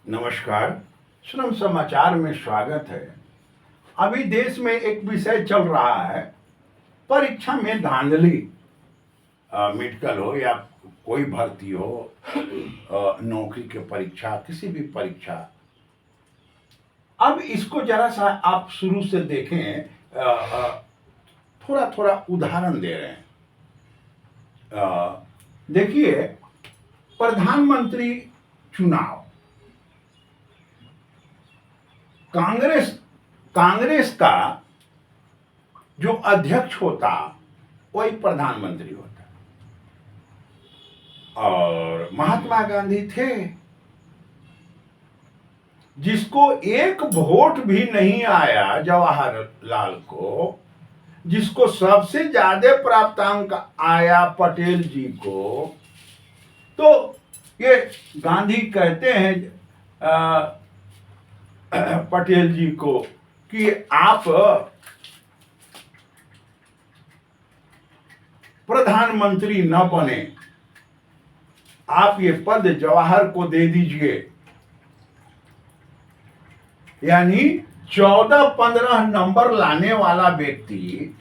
नमस्कार। श्रम समाचार में स्वागत है। अभी देश में एक विषय चल रहा है, परीक्षा में धांधली। मेडिकल हो या कोई भर्ती हो, नौकरी की परीक्षा, किसी भी परीक्षा। अब इसको जरा सा आप शुरू से देखें, थोड़ा थोड़ा उदाहरण दे रहे हैं। देखिए, प्रधानमंत्री चुनाव, कांग्रेस का जो अध्यक्ष होता वही प्रधानमंत्री होता, और महात्मा गांधी थे जिसको एक वोट भी नहीं आया, जवाहरलाल को, जिसको सबसे ज्यादा प्राप्तांक आया पटेल जी को। तो ये गांधी कहते हैं पटेल जी को कि आप प्रधानमंत्री न बने, आप ये पद जवाहर को दे दीजिए। यानी 14-15 नंबर लाने वाला व्यक्ति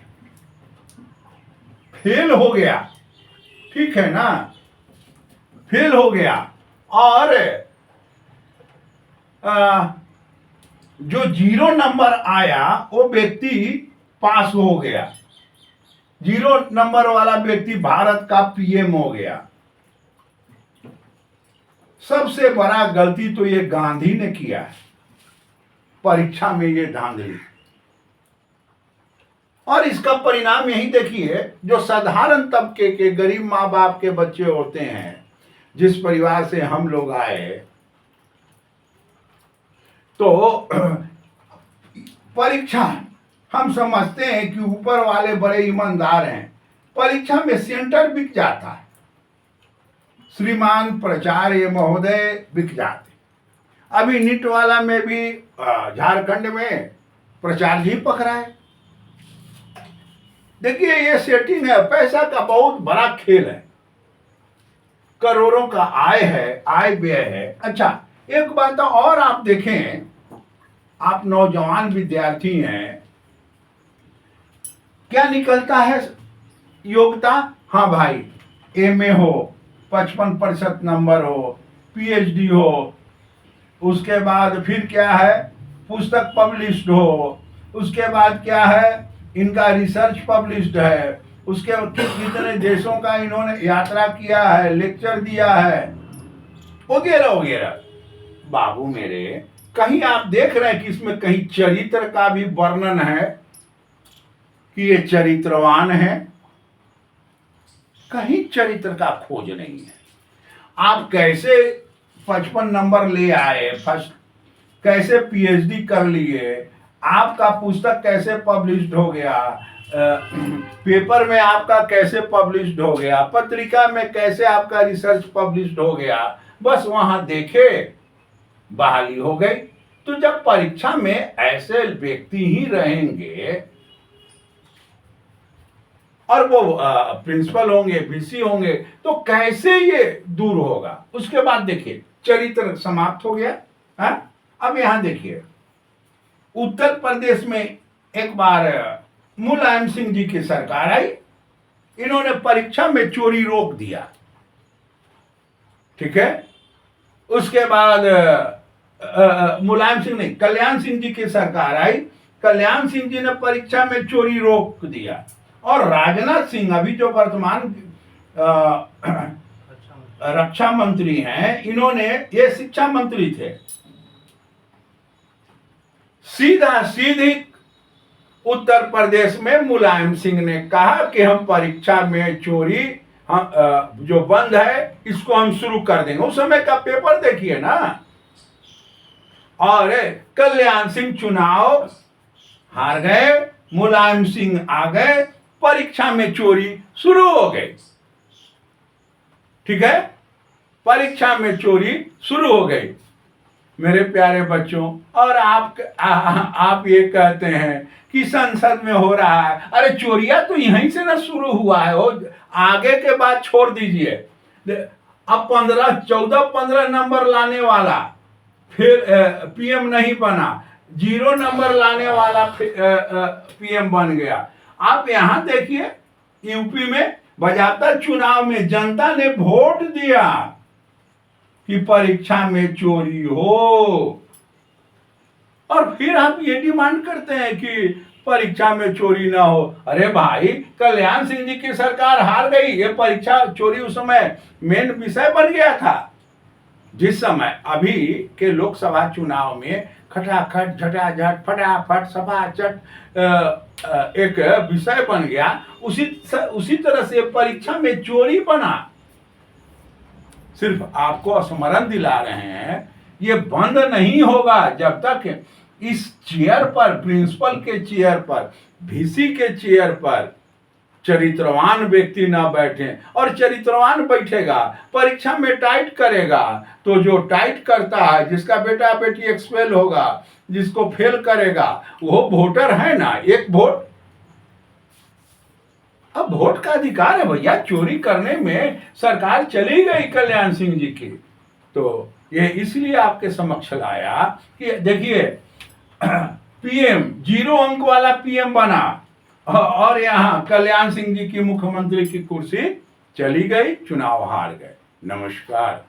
फेल हो गया, ठीक है ना, फेल हो गया, और जो 0 नंबर आया वो व्यक्ति पास हो गया। 0 नंबर वाला व्यक्ति भारत का पीएम हो गया। सबसे बड़ा गलती तो ये गांधी ने किया है, परीक्षा में ये धांधली। और इसका परिणाम यही देखिए, जो साधारण तबके के गरीब माँ बाप के बच्चे होते हैं, जिस परिवार से हम लोग आए, तो परीक्षा हम समझते हैं कि ऊपर वाले बड़े ईमानदार हैं, परीक्षा में सेंटर बिक जाता है, श्रीमान प्राचार्य महोदय बिक जाते। अभी नीट वाला में भी झारखंड में प्राचार्य जी पकड़ा है। देखिए, ये सेटिंग है, पैसा का बहुत बड़ा खेल है, करोड़ों का आय है, आय व्यय है। अच्छा, एक बात और आप देखें, आप नौजवान विद्यार्थी हैं, क्या निकलता है योग्यता? हाँ भाई, एमए हो, 55% नंबर हो, पीएचडी हो, उसके बाद फिर क्या है, पुस्तक पब्लिश्ड हो, उसके बाद क्या है, इनका रिसर्च पब्लिश्ड है, उसके कितने देशों का इन्होंने यात्रा किया है, लेक्चर दिया है, वगैरह वगैरह। बाबू मेरे, कहीं आप देख रहे हैं कि इसमें कहीं चरित्र का भी वर्णन है कि ये चरित्रवान है? कहीं चरित्र का खोज नहीं है। आप कैसे 55 नंबर ले आए, फर्स्ट कैसे पीएचडी कर लिए, आपका पुस्तक कैसे पब्लिश्ड हो गया, पेपर में आपका कैसे पब्लिश्ड हो गया, पत्रिका में कैसे आपका रिसर्च पब्लिश्ड हो गया, बस वहां देखे बहाली हो गई। तो जब परीक्षा में ऐसे व्यक्ति ही रहेंगे, और वो प्रिंसिपल होंगे, वीसी होंगे, तो कैसे ये दूर होगा? उसके बाद देखिए, चरित्र समाप्त हो गया। अब यहां देखिए, उत्तर प्रदेश में एक बार मुलायम सिंह जी की सरकार आई, इन्होंने परीक्षा में चोरी रोक दिया, ठीक है। उसके बाद मुलायम सिंह नहीं, कल्याण सिंह जी की सरकार आई, कल्याण सिंह जी ने परीक्षा में चोरी रोक दिया, और राजनाथ सिंह अभी जो वर्तमान रक्षा मंत्री हैं, इन्होंने, ये शिक्षा मंत्री थे, सीधा सीधी उत्तर प्रदेश में मुलायम सिंह ने कहा कि हम परीक्षा में चोरी जो बंद है इसको हम शुरू कर देंगे। उस समय का पेपर देखिए ना, और कल्याण सिंह चुनाव हार गए, मुलायम सिंह आ गए, परीक्षा में चोरी शुरू हो गई, ठीक है, परीक्षा में चोरी शुरू हो गई मेरे प्यारे बच्चों। और आप ये कहते हैं कि संसद में हो रहा है, अरे चोरिया तो यहीं से ना शुरू हुआ है, वो आगे के बाद छोड़ दीजिए। अब 15, 14, 15 नंबर लाने वाला फिर पीएम नहीं बना, 0 नंबर लाने वाला पीएम बन गया। आप यहां देखिए यूपी में बजाता चुनाव में जनता ने वोट दिया कि परीक्षा में चोरी हो, और फिर आप ये डिमांड करते हैं कि परीक्षा में चोरी ना हो। अरे भाई, कल्याण सिंह जी की सरकार हार गई, ये परीक्षा चोरी उस समय मेन विषय बन गया था। जिस समय अभी के लोकसभा चुनाव में खटाखट झटाझट फटाफट सफाचट एक विषय बन गया, उसी तरह से परीक्षा में चोरी बना। सिर्फ आपको स्मरण दिला रहे हैं, ये बंद नहीं होगा जब तक इस चेयर पर, प्रिंसिपल के चेयर पर, वीसी के चेयर पर चरित्रवान व्यक्ति ना बैठे। और चरित्रवान बैठेगा, परीक्षा में टाइट करेगा, तो जो टाइट करता है, जिसका बेटा बेटी एक्सपेल होगा, जिसको फेल करेगा, वो वोटर है ना, एक वोट। अब वोट का अधिकार है भैया, चोरी करने में सरकार चली गई कल्याण सिंह जी की। तो ये इसलिए आपके समक्ष लाया कि देखिए पीएम 0 अंक वाला पीएम बना, और यहां कल्याण सिंह जी की मुख्यमंत्री की कुर्सी चली गई, चुनाव हार गए। नमस्कार।